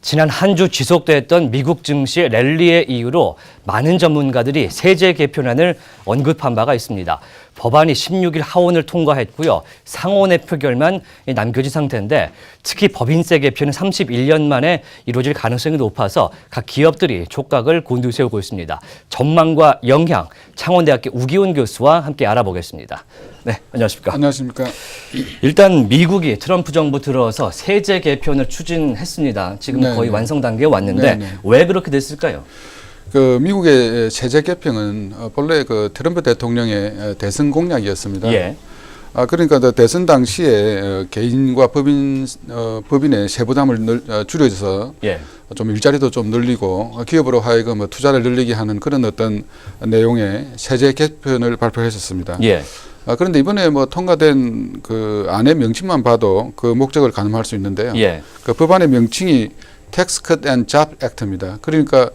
지난 한 주 지속됐던 미국 증시 랠리의 이유로 많은 전문가들이 세제 개편안을 언급한 바가 있습니다. 법안이 16일 하원을 통과했고요. 상원의 표결만 남겨진 상태인데 특히 법인세 개편은 31년 만에 이루어질 가능성이 높아서 각 기업들이 촉각을 곤두세우고 있습니다. 전망과 영향, 창원대학교 우기훈 교수와 함께 알아보겠습니다. 네, 안녕하십니까? 안녕하십니까? 일단 미국이 트럼프 정부 들어서 세제 개편을 추진했습니다. 지금 네네. 거의 완성 단계에 왔는데 네네. 왜 그렇게 됐을까요? 미국의 세제 개편은 본래 트럼프 대통령의 대선 공약이었습니다. 예. 그러니까 대선 당시에 개인과 법인의 세부담을 줄여서 예. 좀 일자리도 좀 늘리고 기업으로 하여금 투자를 늘리게 하는 그런 어떤 내용의 세제 개편을 발표했었습니다. 예. 그런데 이번에 통과된 그 안의 명칭만 봐도 그 목적을 가늠할 수 있는데요. 예. 그 법안의 명칭이 Tax Cut and Job Act입니다. 그러니까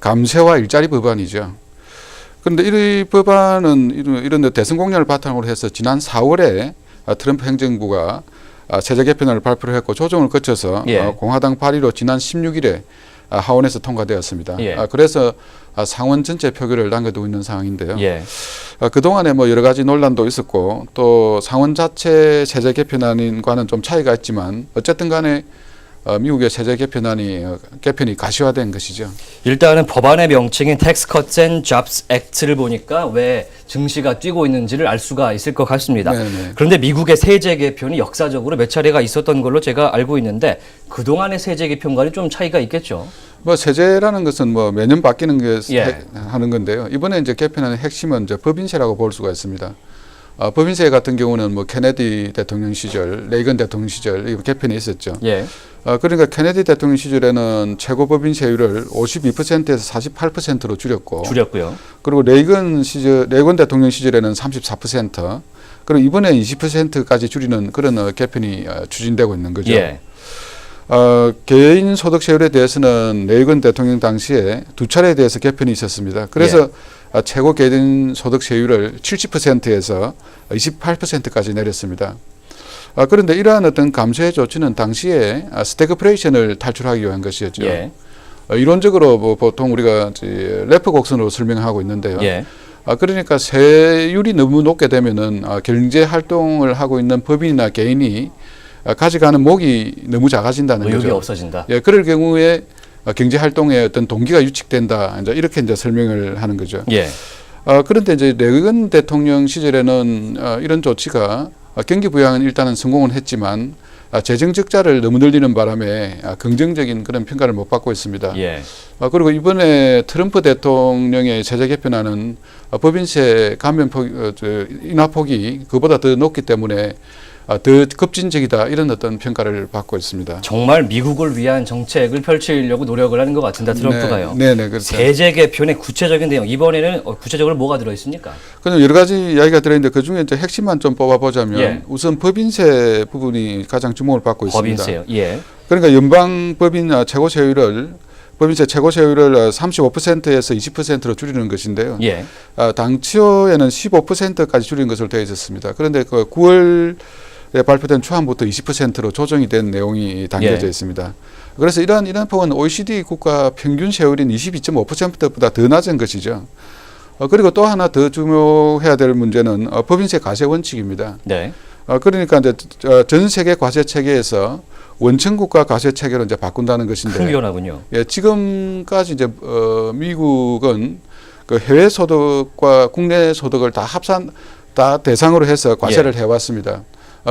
감세와 일자리 법안이죠. 그런데 이 법안은 이런 대선 공약을 바탕으로 해서 지난 4월에 트럼프 행정부가 세제 개편을 발표를 했고 조정을 거쳐서 예. 공화당 발의로 지난 16일에 하원에서 통과되었습니다. 예. 그래서 상원 전체 표결을 남겨두고 있는 상황인데요. 예. 그동안에 여러 가지 논란도 있었고 또 상원 자체 세제 개편안과는 좀 차이가 있지만 어쨌든 간에 미국의 세제 개편이 가시화된 것이죠. 일단은 법안의 명칭인 Tax Cuts and Jobs Act를 보니까 왜 증시가 뛰고 있는지를 알 수가 있을 것 같습니다. 네네. 그런데 미국의 세제 개편이 역사적으로 몇 차례가 있었던 걸로 제가 알고 있는데 그동안의 세제 개편과는 좀 차이가 있겠죠. 세제라는 것은 매년 바뀌는 게 예. 하는 건데요. 이번에 이제 개편하는 핵심은 이제 법인세라고 볼 수가 있습니다. 법인세 같은 경우는 케네디 대통령 시절, 레이건 대통령 시절 이 개편이 있었죠. 예. 그러니까 케네디 대통령 시절에는 최고 법인세율을 52%에서 48%로 줄였고요. 그리고 레이건 대통령 시절에는 34%, 그리고 이번에 20%까지 줄이는 그런 개편이 추진되고 있는 거죠. 예. 개인 소득세율에 대해서는 레이건 대통령 당시에 두 차례에 대해서 개편이 있었습니다. 그래서 최고 개인 소득세율을 70%에서 28%까지 내렸습니다. 그런데 이러한 어떤 감세의 조치는 당시에 스태그플레이션을 탈출하기 위한 것이었죠. 예. 이론적으로 보통 우리가 래퍼 곡선으로 설명하고 있는데요. 예. 그러니까 세율이 너무 높게 되면은 경제 활동을 하고 있는 법인이나 개인이 가져가는 목이 너무 작아진다는 의욕이 거죠. 없어진다. 예, 그럴 경우에 경제 활동의 어떤 동기가 유축된다. 이렇게 설명을 하는 거죠. 예. 그런데 이제 레이건 대통령 시절에는 이런 조치가 경기 부양은 일단은 성공은 했지만 재정 적자를 너무 늘리는 바람에 긍정적인 그런 평가를 못 받고 있습니다. 예. 그리고 이번에 트럼프 대통령의 세제 개편안은 법인세 감면 인하폭이 그보다 더 높기 때문에 더 급진적이다 이런 어떤 평가를 받고 있습니다. 정말 미국을 위한 정책을 펼치려고 노력을 하는 것 같은데 트럼프가요. 네, 그렇죠. 세제 개편의 구체적인 내용 이번에는 구체적으로 뭐가 들어 있습니까? 그럼 여러 가지 이야기가 들어있는데 그 중에 이제 핵심만 좀 뽑아보자면 예. 우선 법인세 부분이 가장 주목을 받고 있습니다. 법인세요. 예. 그러니까 연방 법인 법인세 최고 세율을 35%에서 20%로 줄이는 것인데요. 예. 당초에는 15%까지 줄인 것으로 되어 있었습니다. 그런데 그 9월에 발표된 초안부터 20%로 조정이 된 내용이 담겨져 예. 있습니다. 그래서 이러한 폭은 OECD 국가 평균 세율인 22.5%보다 더 낮은 것이죠. 그리고 또 하나 더 주목해야 될 문제는 법인세 과세 원칙입니다. 네. 그러니까 이제 전 세계 과세 체계에서 원천 국가 과세 체계로 이제 바꾼다는 것인데. 큰 변화군요. 예, 지금까지 이제 미국은 그 해외 소득과 국내 소득을 다 대상으로 해서 과세를 해왔습니다.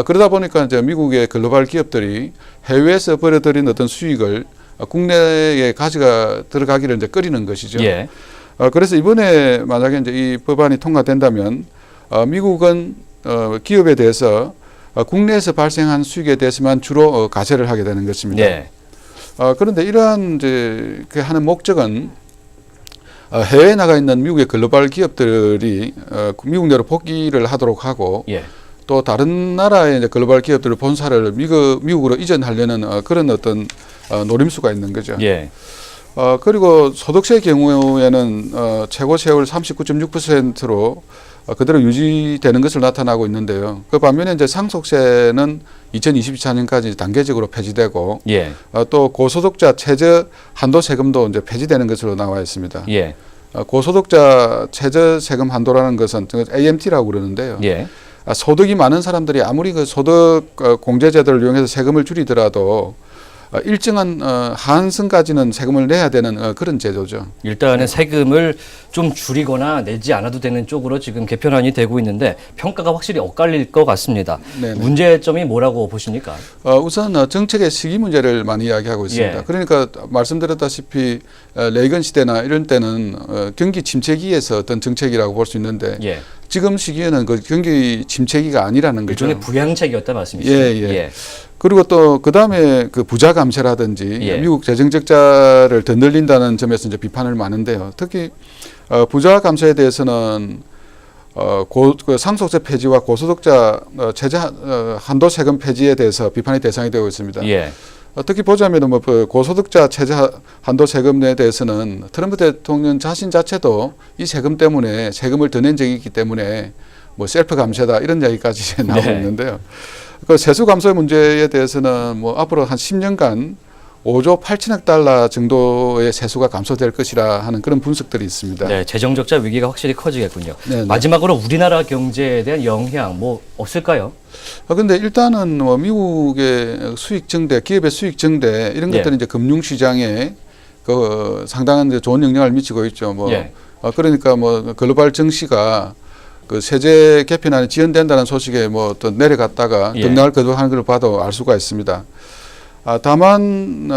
그러다 보니까 이제 미국의 글로벌 기업들이 해외에서 벌어들인 어떤 수익을 국내에 가져가 들어가기를 이제 꺼리는 것이죠. 예. 그래서 이번에 만약에 이제 이 법안이 통과된다면 미국은 기업에 대해서 국내에서 발생한 수익에 대해서만 주로 과세를 하게 되는 것입니다. 네. 그런데 이러한 이제 그 하는 목적은 해외에 나가 있는 미국의 글로벌 기업들이 미국 내로 복귀를 하도록 하고 예. 또 다른 나라의 이제 글로벌 기업들의 본사를 미국으로 이전하려는 그런 어떤 노림수가 있는 거죠. 예. 그리고 소득세 경우에는 최고 세율 39.6%로 그대로 유지되는 것을 나타나고 있는데요. 그 반면에 이제 상속세는 2024년까지 단계적으로 폐지되고 예. 또 고소득자 최저 한도 세금도 이제 폐지되는 것으로 나와 있습니다. 예. 고소득자 최저 세금 한도라는 것은 AMT라고 그러는데요. 예. 소득이 많은 사람들이 아무리 그 소득 공제제도를 이용해서 세금을 줄이더라도 일정한 하한선까지는 세금을 내야 되는 그런 제도죠. 일단은 세금을 좀 줄이거나 내지 않아도 되는 쪽으로 지금 개편안이 되고 있는데 평가가 확실히 엇갈릴 것 같습니다. 네네. 문제점이 뭐라고 보십니까? 우선 정책의 시기 문제를 많이 이야기하고 있습니다. 예. 그러니까 말씀드렸다시피 레이건 시대나 이런 때는 경기 침체기에서 어떤 정책이라고 볼 수 있는데 예. 지금 시기에는 그 경기 침체기가 아니라는 거죠. 일종의 부양책이었다 말씀이시죠? 예. 그리고 또 그다음에 그 부자 감세라든지 예. 미국 재정 적자를 더 늘린다는 점에서 이제 비판을 많은데요. 특히 부자 감세에 대해서는 그 상속세 폐지와 고소득자 최저 한도 세금 폐지에 대해서 비판의 대상이 되고 있습니다. 예. 특히 보자면 뭐 고소득자 최저 한도 세금에 대해서는 트럼프 대통령 자신 자체도 이 세금 때문에 세금을 더 낸 적이 있기 때문에 뭐 셀프 감세다 이런 이야기까지 나오고 네. 있는데요. 그 세수 감소 문제에 대해서는 뭐 앞으로 한 10년간 5조 8천억 달러 정도의 세수가 감소될 것이라 하는 그런 분석들이 있습니다. 네, 재정 적자 위기가 확실히 커지겠군요. 네. 마지막으로 우리나라 경제에 대한 영향 뭐 없을까요? 근데 일단은 뭐 미국의 수익 증대, 기업의 수익 증대 이런 예. 것들이 이제 금융 시장에 그 상당한 이제 좋은 영향을 미치고 있죠. 뭐 예. 그러니까 뭐 글로벌 증시가 그 세제 개편안이 지연된다는 소식에 뭐 어떤 내려갔다가 예. 등락을 거듭하는 걸 봐도 알 수가 있습니다. 다만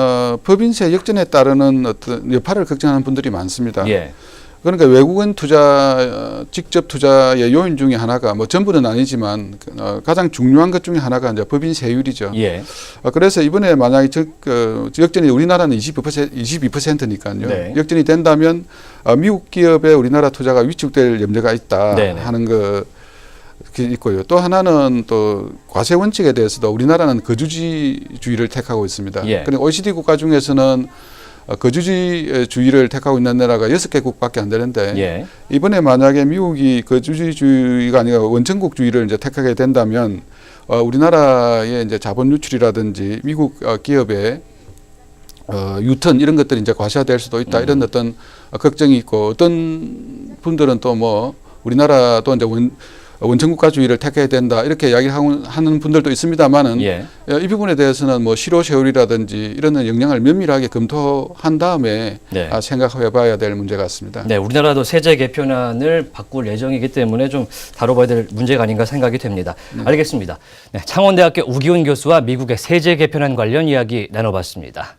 법인세 역전에 따르는 어떤 여파를 걱정하는 분들이 많습니다. 예. 그러니까 외국인 투자, 직접 투자의 요인 중에 하나가 뭐 전부는 아니지만 가장 중요한 것 중에 하나가 이제 법인세율이죠. 예. 그래서 이번에 만약에 역전이 우리나라는 22%니까요. 네. 역전이 된다면 미국 기업의 우리나라 투자가 위축될 염려가 있다 네네. 하는 거 있고요. 또 하나는 또 과세 원칙에 대해서도 우리나라는 거주지주의를 택하고 있습니다. 예. 그러니까 OECD 국가 중에서는 거주지주의를 택하고 있는 나라가 6개국밖에 안 되는데 예. 이번에 만약에 미국이 거주지주의가 아니라 원천국주의를 이제 택하게 된다면 우리나라의 이제 자본 유출이라든지 미국 기업의 유턴 이런 것들이 이제 과시화될 수도 있다 이런 어떤 걱정이 있고 어떤 분들은 또 뭐 우리나라도 이제 원천국가주의를 택해야 된다 이렇게 이야기하는 분들도 있습니다만은 예. 이 부분에 대해서는 뭐 실효세율이라든지 이런 영향을 면밀하게 검토한 다음에 네. 생각해봐야 될 문제 같습니다. 네, 우리나라도 세제 개편안을 바꿀 예정이기 때문에 좀 다뤄봐야 될 문제가 아닌가 생각이 됩니다. 알겠습니다. 네, 창원대학교 우기훈 교수와 미국의 세제 개편안 관련 이야기 나눠봤습니다.